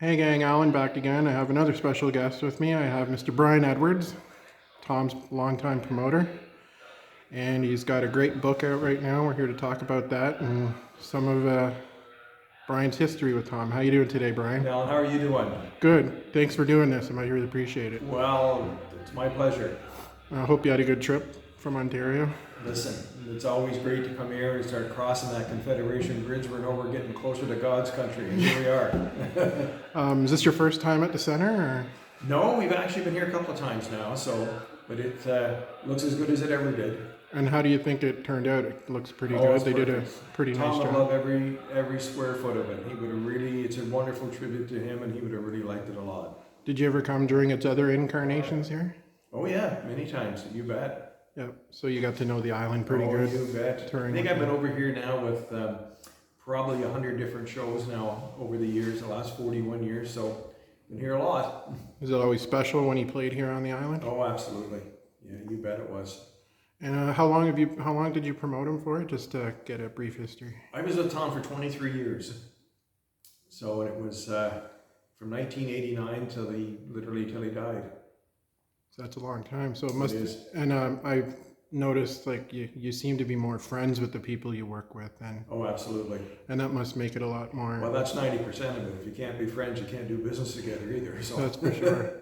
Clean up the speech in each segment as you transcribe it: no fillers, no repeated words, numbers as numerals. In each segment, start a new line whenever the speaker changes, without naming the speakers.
Hey gang, Alan back again. I have another special guest with me. I have Mr. Brian Edwards, Tom's longtime promoter, and he's got a great book out right now. We're here to talk about that and some of Brian's history with Tom. How you doing today, Brian?
Alan, how are you doing?
Good. Thanks for doing this. I really appreciate it.
Well, it's my pleasure.
I hope you had a good trip from Ontario.
Listen, it's always great to come here and start crossing that Confederation Bridge. We know we're getting closer to God's country, and here we are.
Is this your first time at the center? Or?
No, we've actually been here a couple of times now, but it looks as good as it ever did.
And how do you think it turned out? It looks pretty good. They did a pretty nice job.
Tom would love every square foot of it. He would have really, it's a wonderful tribute to him, and he would have really liked it a lot.
Did you ever come during its other incarnations here?
Oh yeah, many times. You bet.
Yeah, so you got to know the island pretty good.
You bet. I think I've been over here now with probably 100 different shows now over the years, the last 41 years, so been here a lot.
Was it always special when he played here on the island?
Oh, absolutely. Yeah, you bet it was.
And how long did you promote him for? Just to get a brief history.
I was with Tom for 23 years. So it was from 1989 till he died.
So that's a long time. So it must. And I've noticed like you seem to be more friends with the people you work with, and
oh, absolutely.
And that must make it a lot more.
Well, that's 90% of it. If you can't be friends, you can't do business together either. So
that's for sure.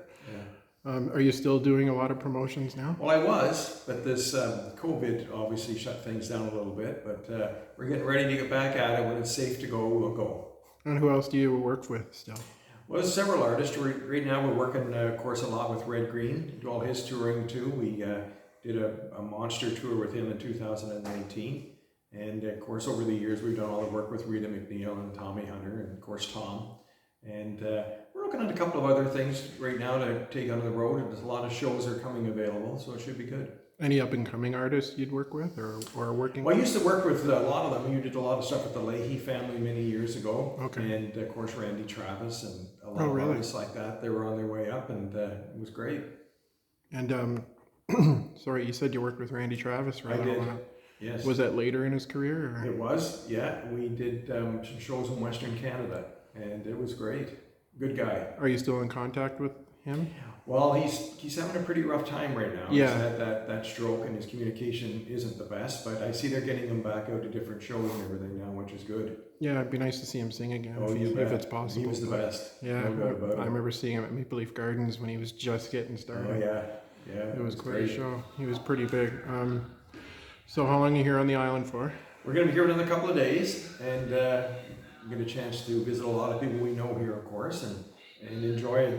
Yeah. Are you still doing a lot of promotions now?
Well, I was, but this COVID obviously shut things down a little bit. But we're getting ready to get back at it. When it's safe to go, we'll go.
And who else do you work with still?
Well, there's several artists. Right now we're working, of course, a lot with Red Green. Do all his touring too. We did a monster tour with him in 2019. And of course, over the years, we've done all the work with Rita McNeil and Tommy Hunter and of course Tom. And we're looking at a couple of other things right now to take on the road. There's a lot of shows are coming available, so it should be good.
Any up-and-coming artists you'd work with or working with?
Well, I used to work with a lot of them. You did a lot of stuff with the Leahy family many years ago.
Okay.
And, of course, Randy Travis and a lot of artists like that. They were on their way up, and it was great.
And, sorry, you said you worked with Randy Travis, right?
I did, yes.
Was that later in his career? Or?
It was, yeah. We did some shows in Western Canada, and it was great. Good guy.
Are you still in contact with him?
Well, he's having a pretty rough time right now.
Yeah.
He's had that stroke, and his communication isn't the best. But I see they're getting him back out to different shows and everything now, which is good.
Yeah, it'd be nice to see him sing again
if
it's possible.
He was the best.
Yeah, I remember seeing him at Maple Leaf Gardens when he was just getting started.
Oh yeah.
It was quite a show. He was pretty big. So how long are you here on the island for?
We're going to be here another couple of days, and get a chance to visit a lot of people we know here, of course, and enjoy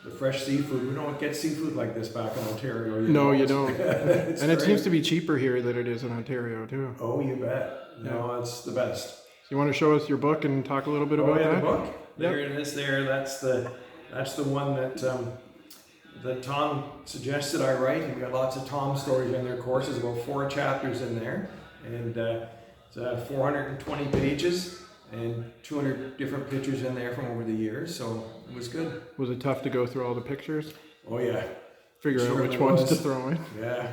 the fresh seafood. We don't get seafood like this back in Ontario.
You don't. And
it
seems to be cheaper here than it is in Ontario, too.
Oh, you bet. No, it's the best.
So you want to show us your book and talk a little bit about that?
The book? There it is there. That's the one that Tom suggested I write. We've got lots of Tom stories in there, of course. There's about 4 chapters in there. And it's 420 pages. And 200 different pictures in there from over the years, so it was good.
Was it tough to go through all the pictures?
Oh yeah.
Figure out which ones to throw in?
Yeah.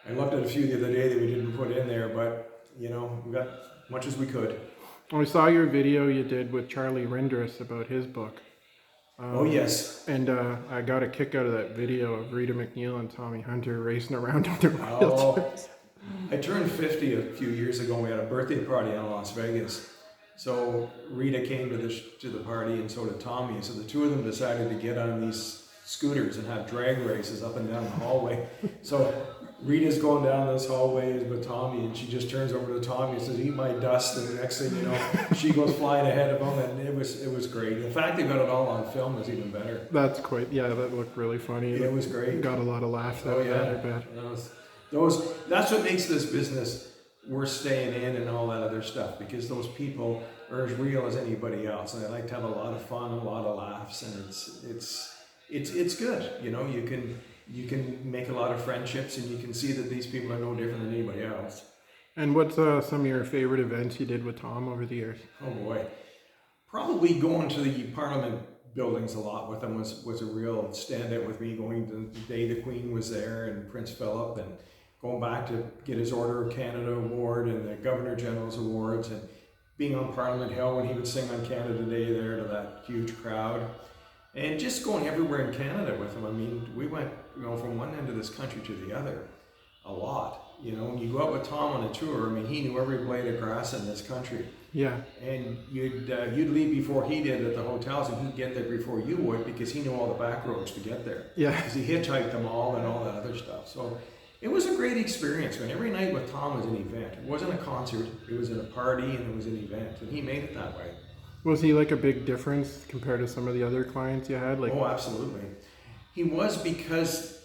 I looked at a few the other day that we didn't put in there, but, we got as much as we could.
I saw your video you did with Charlie Rindrus about his book.
Oh, yes.
And I got a kick out of that video of Rita McNeil and Tommy Hunter racing around in their wheelchairs.
I turned 50 a few years ago. We had a birthday party in Las Vegas. So Rita came to the party, and so did Tommy. So the two of them decided to get on these scooters and have drag races up and down the hallway. So Rita's going down this hallway with Tommy, and she just turns over to Tommy and says, "Eat my dust." And the next thing you know, she goes flying ahead of them, and it was great. The fact they got it all on film is even better.
That's that looked really funny.
It was great.
Got a lot of laughs out of that, I bet.
That's what makes this business worth staying in and all that other stuff, because those people are as real as anybody else, and they like to have a lot of fun, a lot of laughs, and it's good. You can make a lot of friendships, and you can see that these people are no different than anybody else.
And what's some of your favorite events you did with Tom over the years?
Oh boy, probably going to the Parliament buildings a lot with him was a real standout with me. Going to the day the Queen was there and Prince Philip, and going back to get his Order of Canada award and the Governor General's awards, and being on Parliament Hill when he would sing on Canada Day there to that huge crowd. And just going everywhere in Canada with him. I mean, we went, from one end of this country to the other a lot. When you go out with Tom on a tour, I mean, he knew every blade of grass in this country.
Yeah.
And you'd leave before he did at the hotels, and he'd get there before you would because he knew all the back roads to get there.
Yeah.
Because he hitchhiked them all and all that other stuff. So it was a great experience, man. Every night with Tom was an event. It wasn't a concert, it was a party and it was an event. And he made it that way.
Was he like a big difference compared to some of the other clients you had?
Oh, absolutely. He was, because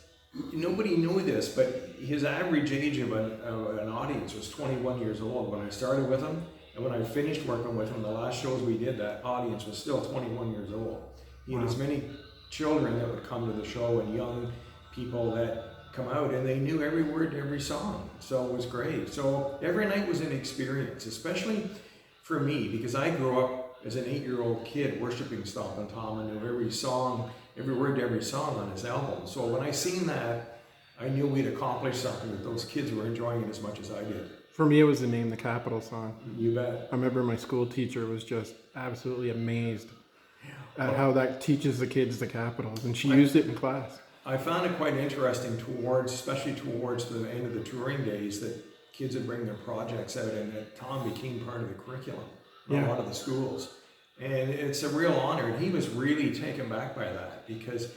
nobody knew this, but his average age of an audience was 21 years old when I started with him. And when I finished working with him, the last shows we did, that audience was still 21 years old. He had as many children that would come to the show and young people that come out, and they knew every word to every song. So it was great. So every night was an experience, especially for me, because I grew up as an 8-year-old kid worshiping Stompin' Tom and knew every song, every word to every song on his album. So when I seen that, I knew we'd accomplished something, that those kids were enjoying it as much as I did.
For me, it was the Name the Capital song.
You bet.
I remember my school teacher was just absolutely amazed at how that teaches the kids the capitals, and she used it in class.
I found it quite interesting especially towards the end of the touring days, that kids would bring their projects out, and that Tom became part of the curriculum in a lot of the schools. And it's a real honor, and he was really taken back by that, because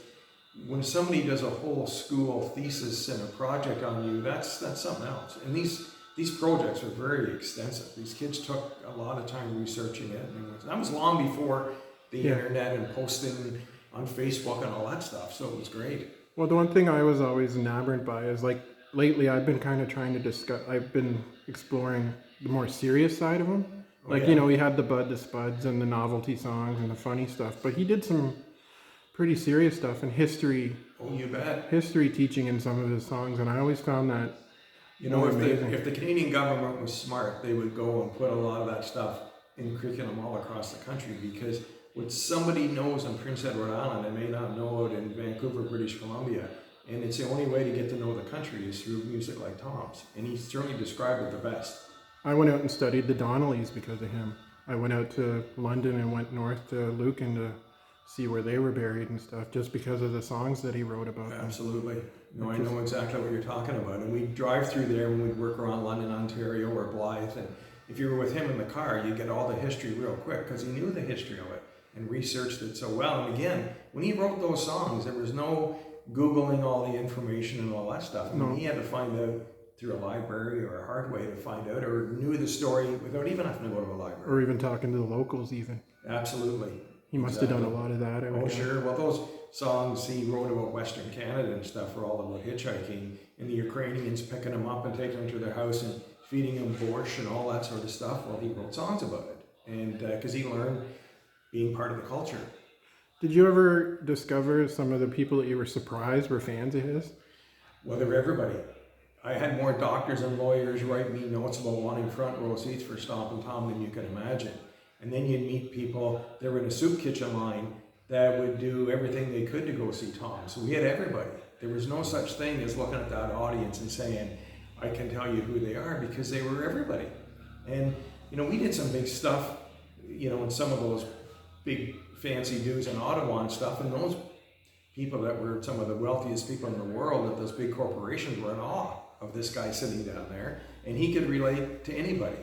when somebody does a whole school thesis and a project on you, that's something else. And these projects were very extensive. These kids took a lot of time researching it, and that was long before the internet and posting on Facebook and all that stuff, so it was great.
Well, the one thing I was always enamored by is, like, lately I've been kind of trying to I've been exploring the more serious side of him. Like, he had the Bud the Spuds and the novelty songs and the funny stuff, but he did some pretty serious stuff and history.
Oh, you bet.
History teaching in some of his songs, and I always found that
if the Canadian government was smart, they would go and put a lot of that stuff in curriculum all across the country, because what somebody knows in Prince Edward Island, they may not know it in Vancouver, British Columbia. And it's the only way to get to know the country is through music like Tom's. And he certainly described it the best.
I went out and studied the Donnellys because of him. I went out to London and went north to Lucan to see where they were buried and stuff, just because of the songs that he wrote about them.
Absolutely. No, I know exactly what you're talking about. And we'd drive through there when we'd work around London, Ontario, or Blythe. And if you were with him in the car, you'd get all the history real quick, because he knew the history of it and researched it so well. And again, when he wrote those songs, there was no Googling all the information and all that stuff. I mean, he had to find out through a library or a hard way to find out, or knew the story without even having to go to a library.
Or even talking to the locals even.
Absolutely.
He must have done a lot of that.
Sure. Well, those songs he wrote about Western Canada and stuff were all about hitchhiking, and the Ukrainians picking them up and taking them to their house and feeding them borscht and all that sort of stuff. Well, he wrote songs about it, and because he learned being part of the culture.
Did you ever discover some of the people that you were surprised were fans of his?
Well, they were everybody. I had more doctors and lawyers write me notes about wanting front row seats for Stompin' Tom than you can imagine. And then you'd meet people that were in a soup kitchen line that would do everything they could to go see Tom. So we had everybody. There was no such thing as looking at that audience and saying, I can tell you who they are, because they were everybody. And, we did some big stuff, in some of those big fancy dues in Ottawa and stuff, and those people that were some of the wealthiest people in the world at those big corporations were in awe of this guy sitting down there, and he could relate to anybody.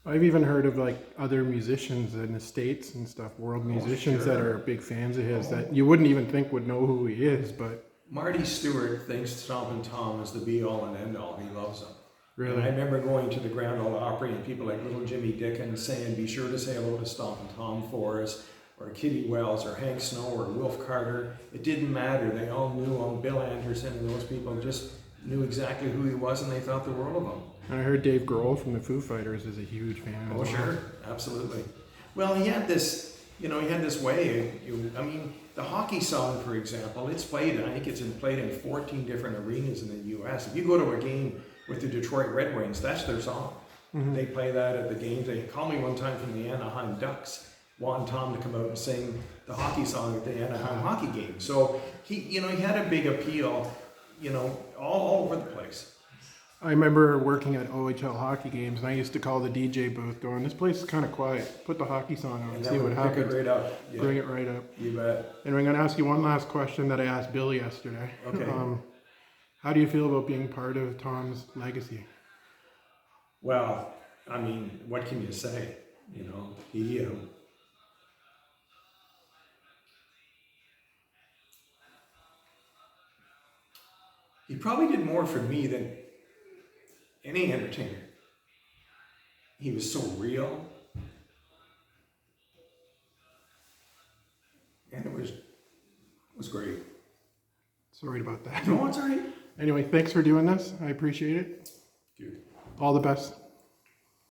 I've even heard of other musicians in the States and stuff, world musicians that are big fans of his that you wouldn't even think would know who he is, but...
Marty Stewart thinks Stompin' Tom is the be-all and end-all. He loves him.
Really?
And I remember going to the Grand Ole Opry and people like little Jimmy Dickens saying, be sure to say hello to Stompin' Tom for us, or Kitty Wells, or Hank Snow, or Wilf Carter. It didn't matter. They all knew him. Bill Anderson and those people just knew exactly who he was, and they thought the world of him.
I heard Dave Grohl from the Foo Fighters is a huge fan.
Oh, sure. Absolutely. Well, he had this, way. The hockey song, for example, it's played, I think it's played in 14 different arenas in the U.S. If you go to a game with the Detroit Red Wings, that's their song. Mm-hmm. They play that at the games. They called me one time from the Anaheim Ducks, wanting Tom to come out and sing the hockey song at the Anaheim hockey game. So he had a big appeal, all over the place.
I remember working at OHL hockey games, and I used to call the DJ booth going, this place is kind of quiet. Put the hockey song on and see what
Pick
happens.
it right up. Yeah,
Bring it right up.
you bet.
And I'm going to ask you one last question that I asked Bill yesterday.
Okay.
How do you feel about being part of Tom's legacy?
Well, I mean, what can you say? You know, he probably did more for me than any entertainer. He was so real, and it was great.
Sorry about that.
No, it's all right.
Anyway, thanks for doing this. I appreciate it.
Dude.
All the best.